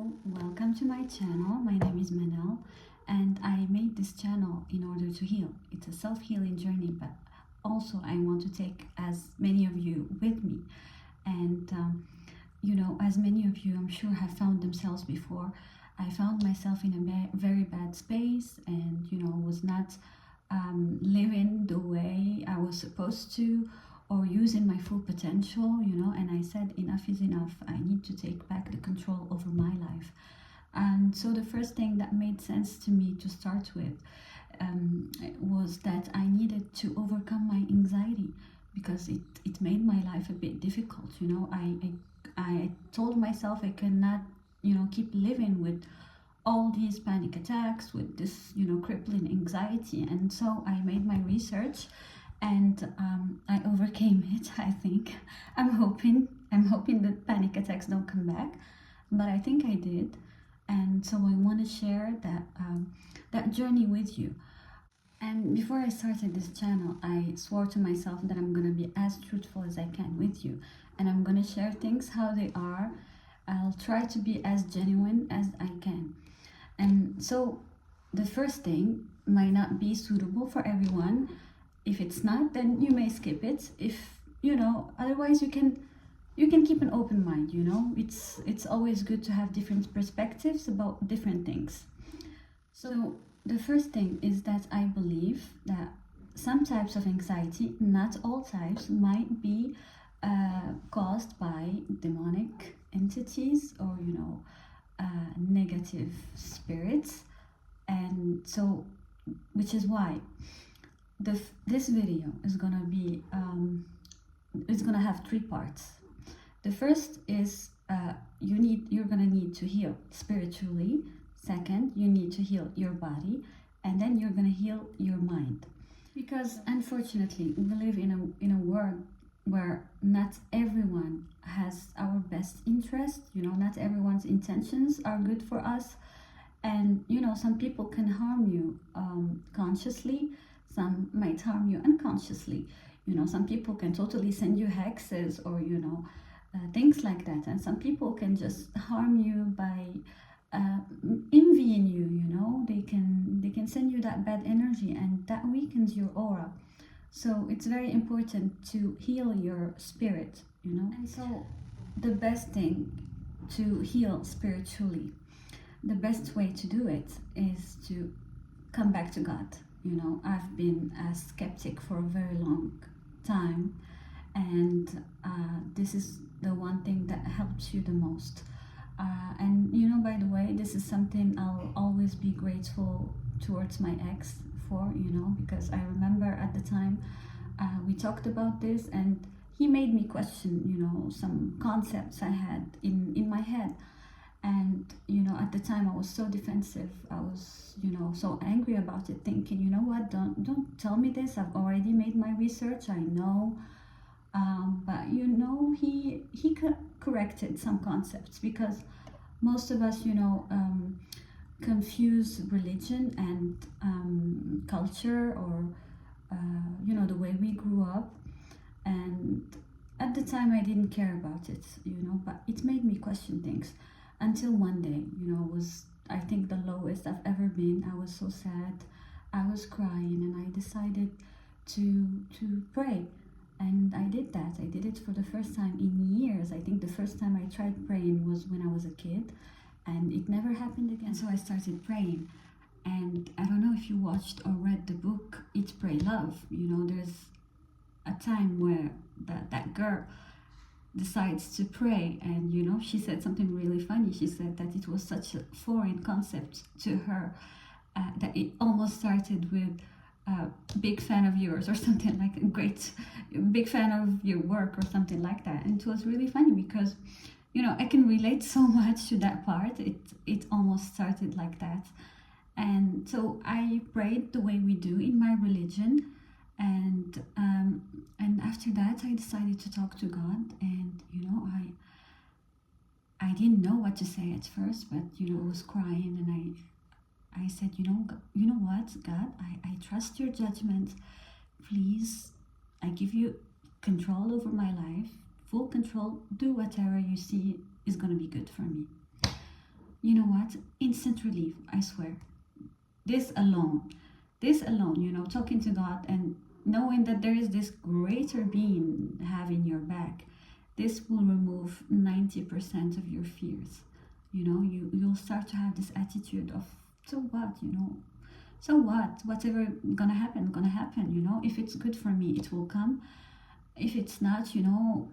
welcome to my channel. My name is Manel and I made this channel in order to heal. It's a self-healing journey, but also I want to take as many of you with me. And as many of you I'm sure have found themselves before, I found myself in a very bad space and was not living the way I was supposed to, or using my full potential, and I said enough is enough. I need to take back the control over my life. And so the first thing that made sense to me to start with was that I needed to overcome my anxiety, because it made my life a bit difficult. I told myself I cannot keep living with all these panic attacks, with this crippling anxiety. And so I made my research and I overcame it. I think I'm hoping that panic attacks don't come back, but I think I did. And so I want to share that journey with you. And before I started this channel, I swore to myself that I'm going to be as truthful as I can with you, and I'm going to share things how they are. I'll try to be as genuine as I can. And so the first thing might not be suitable for everyone. If it's not, then you may skip it. If otherwise you can keep an open mind. It's always good to have different perspectives about different things. So the first thing is that I believe that some types of anxiety, not all types, might be caused by demonic entities or negative spirits. And so, which is why this video is gonna be it's gonna have 3 parts. The first is you're gonna need to heal spiritually. Second, you need to heal your body, and then you're gonna heal your mind, because unfortunately we live in a world where not everyone has our best interest. Not everyone's intentions are good for us, and some people can harm you consciously. Some might harm you unconsciously. Some people can totally send you hexes or things like that, and some people can just harm you by envying you. They can send you that bad energy, and that weakens your aura. So it's very important to heal your spirit. And so the best thing to heal spiritually, the best way to do it is to come back to God. I've been a skeptic for a very long time, and this is the one thing that helps you the most. And by the way, this is something I'll always be grateful towards my ex for, because I remember at the time we talked about this, and he made me question some concepts I had in my head. And at the time I was so defensive. I was so angry about it, thinking, what, don't tell me this. I've already made my research, I know. But he corrected some concepts, because most of us confuse religion and culture, or the way we grew up. And at the time I didn't care about it, but it made me question things. Until one day, was, I think, the lowest I've ever been. I was so sad, I was crying, and I decided to pray. And I did that. I did it for the first time in years. I think the first time I tried praying was when I was a kid, and it never happened again. So I started praying. And I don't know if you watched or read the book Eat, Pray, Love. There's a time where that girl decides to pray, and she said something really funny. She said that it was such a foreign concept to her that it almost started with big fan of yours, or something like a great big fan of your work, or something like that. And it was really funny, because I can relate so much to that part. It almost started like that. And so I prayed the way we do in my religion, and after that I decided to talk to God. And I didn't know what to say at first, but I was crying, and I said, you know what, God, I trust your judgment. Please, I give you control over my life, full control. Do whatever you see is going to be good for me. you know what? Instant relief, I swear. This alone, you know, talking to God and knowing that there is this greater being having your back, this will remove 90% of your fears. You know, you'll start to have this attitude of, so what, you know, so what? Whatever gonna happen, you know. If it's good for me, it will come. If it's not, you know,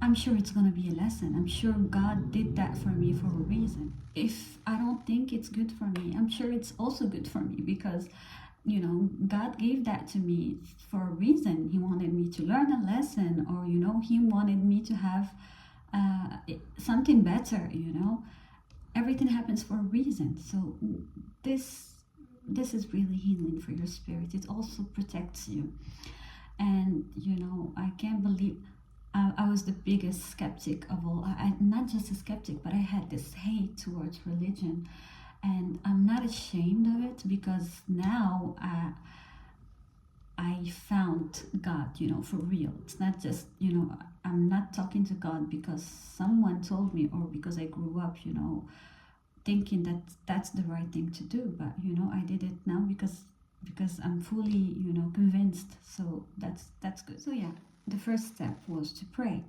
I'm sure it's gonna be a lesson. I'm sure God did that for me for a reason. If I don't think it's good for me, I'm sure it's also good for me, because, you know, God gave that to me for a reason. He wanted me to learn a lesson, or, you know, He wanted me to have something better, you know. Everything happens for a reason. So this is really healing for your spirit. It also protects you. And, you know, I can't believe I was the biggest skeptic of all. Not just a skeptic, but I had this hate towards religion. And I'm not ashamed of it, because now I found God, you know, for real. It's not just, you know, I'm not talking to God because someone told me, or because I grew up, you know, thinking that that's the right thing to do. But, you know, I did it now because I'm fully, you know, convinced. So that's good. So yeah, the first step was to pray.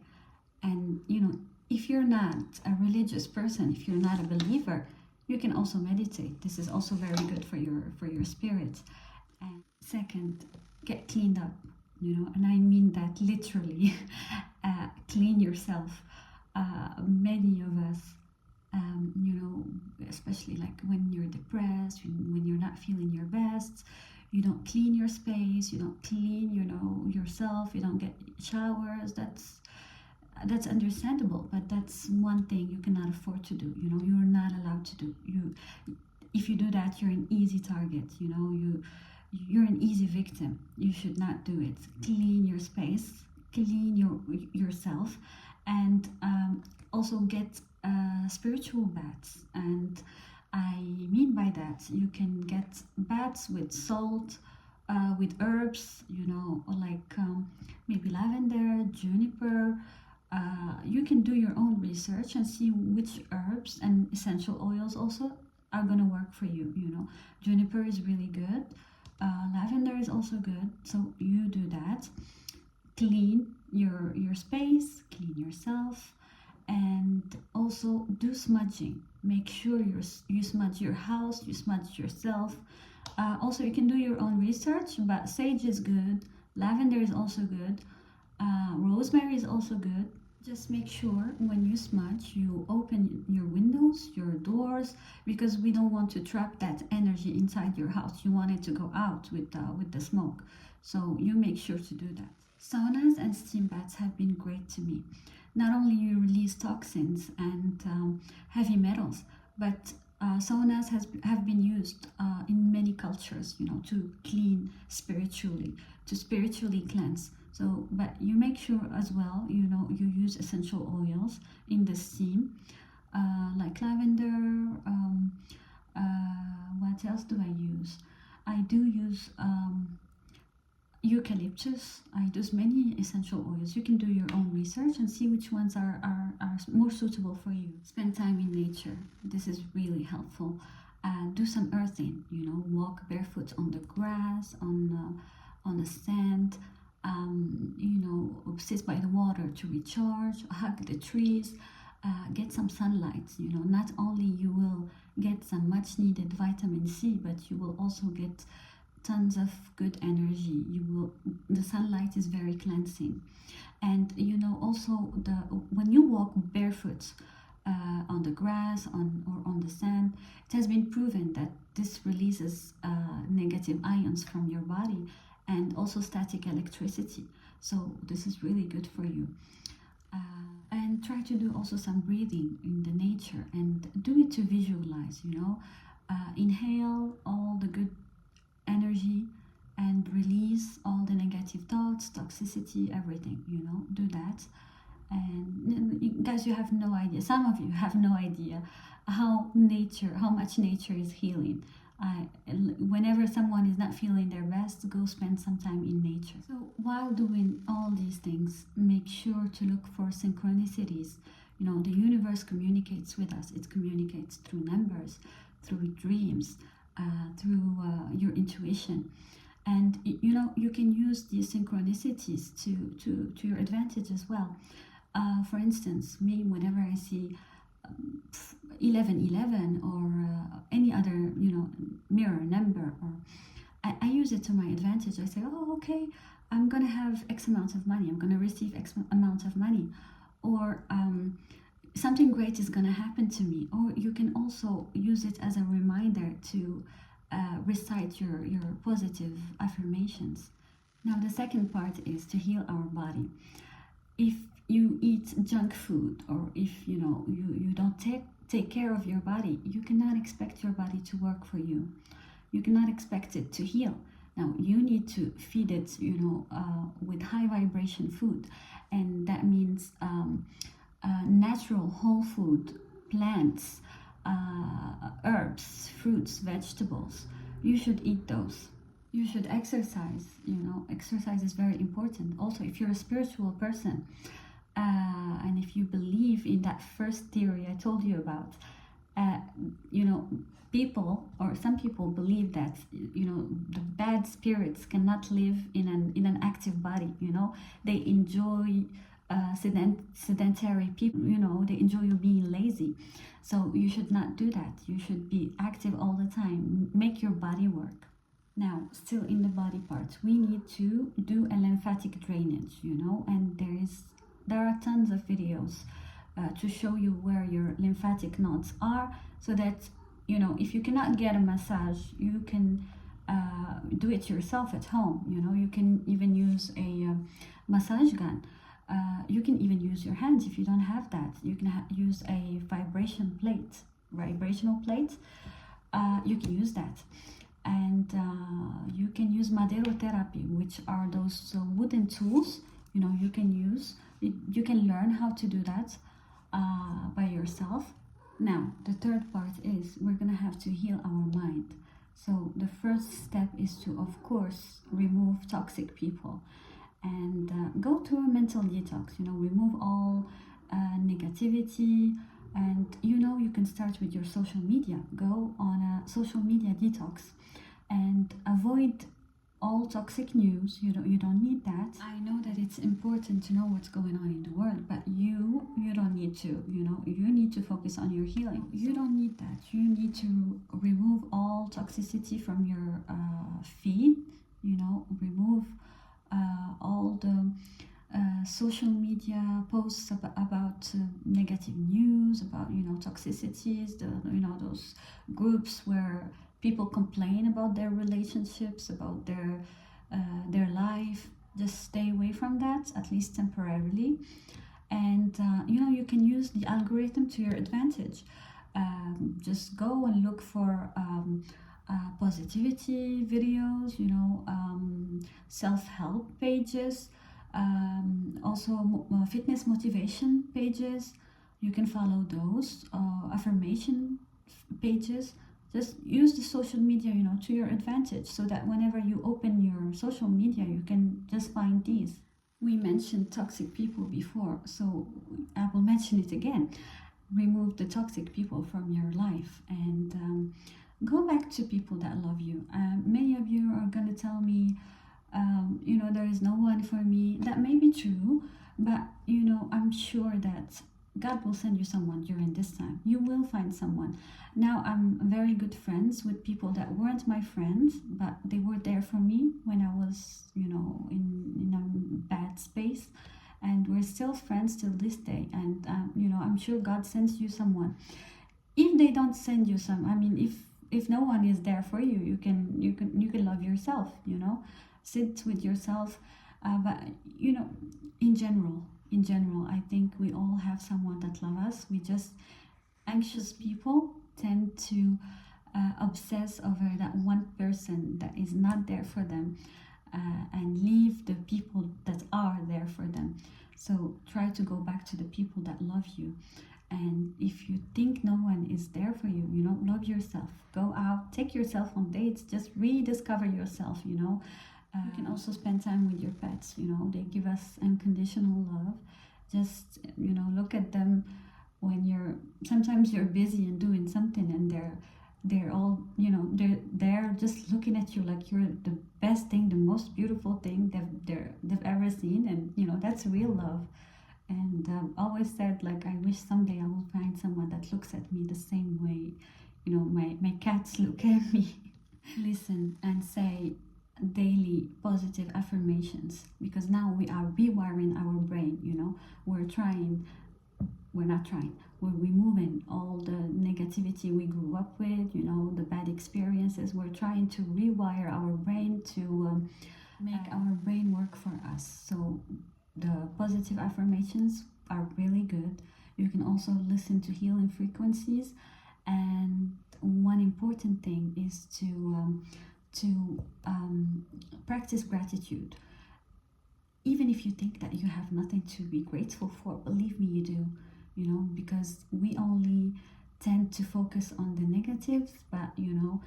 And, you know, if you're not a religious person, if you're not a believer, you can also meditate. This is also very good for your spirit. And second, get cleaned up, you know, and I mean that literally. Clean yourself. Many of us, you know, especially like when you're depressed, when you're not feeling your best, you don't clean your space, you don't clean, you know, yourself, you don't get showers. That's understandable, but that's one thing you cannot afford to do. You know, you're not allowed to do. If you do that, you're an easy target. You know, you're an easy victim. You should not do it. Clean your space, clean yourself, and also get spiritual baths. And I mean by that, you can get baths with salt, with herbs, you know, or like maybe lavender, juniper. You can do your own research and see which herbs and essential oils also are gonna work for you. You know, juniper is really good. Lavender is also good. So you do that. Clean your space, clean yourself, and also do smudging. Make sure you smudge your house, you smudge yourself. Also, you can do your own research, but sage is good. Lavender is also good. Rosemary is also good. Just make sure when you smudge, you open your windows, your doors, because we don't want to trap that energy inside your house. You want it to go out with the smoke. So you make sure to do that. Saunas and steam baths have been great to me. Not only you release toxins and heavy metals, but saunas have been used in many cultures, you know, to clean spiritually, to spiritually cleanse. So, but you make sure as well, you know, you use essential oils in the steam, like lavender. What else do I use? I do use eucalyptus. I use many essential oils. You can do your own research and see which ones are more suitable for you. Spend time in nature. This is really helpful. Do some earthing, you know, walk barefoot on the grass, on the sand. You know, sit by the water to recharge, hug the trees, get some sunlight. You know, not only you will get some much needed vitamin C, but you will also get tons of good energy. The sunlight is very cleansing. And, you know, also when you walk barefoot on the grass or on the sand, it has been proven that this releases negative ions from your body, and also static electricity. So this is really good for you. And try to do also some breathing in the nature, and do it to visualize, you know. Inhale all the good energy and release all the negative thoughts, toxicity, everything, you know. Do that. And guys, you have no idea, some of you have no idea how much nature is healing. Whenever someone is not feeling their best, go spend some time in nature. So while doing all these things, make sure to look for synchronicities. You know, the universe communicates with us. It communicates through numbers, through dreams, through your intuition. And you know, you can use these synchronicities to your advantage as well. For instance, me, whenever I see 1111 or any other, you know, mirror number, or I use it to my advantage. I say, oh, okay, I'm gonna have X amount of money. I'm gonna receive X amount of money, or something great is gonna happen to me. Or you can also use it as a reminder to recite your positive affirmations. Now, the second part is to heal our body. If you eat junk food, or if you know you don't take care of your body, you cannot expect your body to work for you. You cannot expect it to heal. Now, you need to feed it, you know, with high vibration food, and that means natural whole food, plants, herbs, fruits, vegetables. You should eat those. You should exercise. You know, exercise is very important. Also, if you're a spiritual person, and if you believe in that first theory I told you about, you know, people, or some people believe that, you know, the bad spirits cannot live in an active body. You know, they enjoy sedentary people. You know, they enjoy you being lazy. So you should not do that. You should be active all the time. Make your body work. Now, still in the body parts, we need to do a lymphatic drainage, you know, and there are tons of videos to show you where your lymphatic nodes are, so that, you know, if you cannot get a massage, you can do it yourself at home. You know, you can even use a massage gun. You can even use your hands if you don't have that. You can use a vibrational plate. You can use that. And you can use madero therapy, which are those wooden tools, you know, you can use. You can learn how to do that by yourself. Now, the third part is we're gonna have to heal our mind. So the first step is to, of course, remove toxic people and go through a mental detox. You know, remove all negativity. And you know, you can start with your social media. Go on a social media detox and avoid all toxic news. You don't need that. I know that it's important to know what's going on in the world, but you don't need to. You know, you need to focus on your healing. You don't need that. You need to remove all toxicity from your feed. You know, remove all the social media posts about negative news, about, you know, toxicities, you know, those groups where people complain about their relationships, about their life. Just stay away from that, at least temporarily. And you know, you can use the algorithm to your advantage. Just go and look for positivity videos, you know, self-help pages, also fitness motivation pages. You can follow those affirmation pages. Just use the social media, you know, to your advantage, so that whenever you open your social media, you can just find these. We mentioned toxic people before, so I will mention it again. Remove the toxic people from your life, and go back to people that love you. Many of you are going to tell me, you know, there is no one for me. That may be true, but, you know, I'm sure that God will send you someone during this time. You will find someone. Now, I'm very good friends with people that weren't my friends, but they were there for me when I was, you know, in a bad space. And we're still friends till this day. And, you know, I'm sure God sends you someone. If they don't send you I mean, if no one is there for you, you can love yourself, you know, sit with yourself. But, you know, in general, I think we all have someone that loves us. We just, anxious people tend to obsess over that one person that is not there for them, and leave the people that are there for them. So try to go back to the people that love you. And if you think no one is there for you, you know, love yourself. Go out, take yourself on dates, just rediscover yourself, you know. You can also spend time with your pets, you know, they give us unconditional love. Just, you know, look at them when you're sometimes you're busy and doing something, and they're all, you know, they're just looking at you like you're the best thing, the most beautiful thing they've ever seen. And you know, that's real love. And always said, like, I wish someday I will find someone that looks at me the same way, you know, my cats look at me. Listen and say daily positive affirmations, because now we are rewiring our brain, you know. We're not trying, we're removing all the negativity we grew up with, you know, the bad experiences. We're trying to rewire our brain to make our brain work for us. So the positive affirmations are really good. You can also listen to healing frequencies. And one important thing is to practice gratitude. Even if you think that you have nothing to be grateful for, believe me, you do, you know, because we only tend to focus on the negatives. But you know,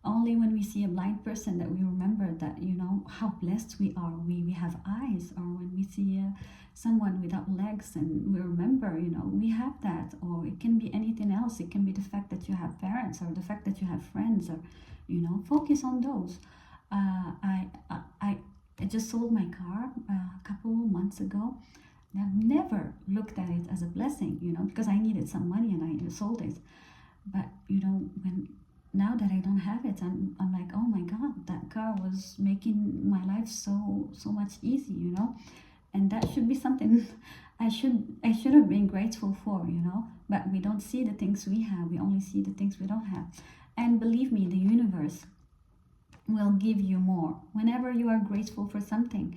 only when we see a blind person that we remember that, you know, how blessed we are, we have eyes. Or when we see someone without legs, and we remember, you know, we have that. Or it can be anything else. It can be the fact that you have parents, or the fact that you have friends, or, you know, focus on those. I just sold my car a couple months ago. I've never looked at it as a blessing, you know, because I needed some money and I sold it. But you know, when now that I don't have it, I'm like, oh my God, that car was making my life so much easy, you know. And that should be something I should have been grateful for, you know. But we don't see the things we have, we only see the things we don't have. And believe me, the universe will give you more. Whenever you are grateful for something,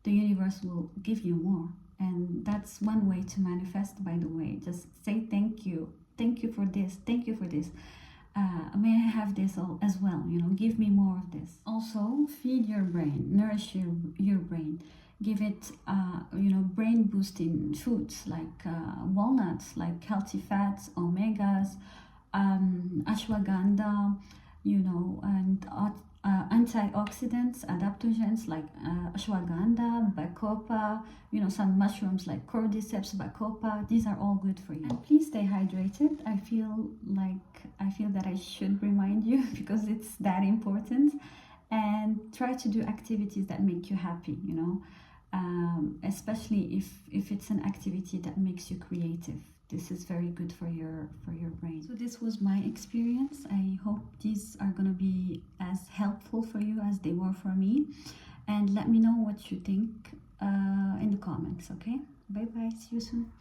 the universe will give you more. And that's one way to manifest, by the way. Just say thank you for this, thank you for this. May I have this as well, you know, give me more of this. Also, feed your brain, nourish your brain. Give it, you know, brain boosting foods like walnuts, like healthy fats, omegas, ashwagandha, you know, and antioxidants, adaptogens like ashwagandha, bacopa, you know, some mushrooms like cordyceps, bacopa. These are all good for you. And please stay hydrated. I feel that I should remind you because it's that important. And try to do activities that make you happy, you know, especially if it's an activity that makes you creative. This is very good for your brain. So this was my experience. I hope these are going to be as helpful for you as they were for me. And let me know what you think in the comments, okay? Bye bye, see you soon.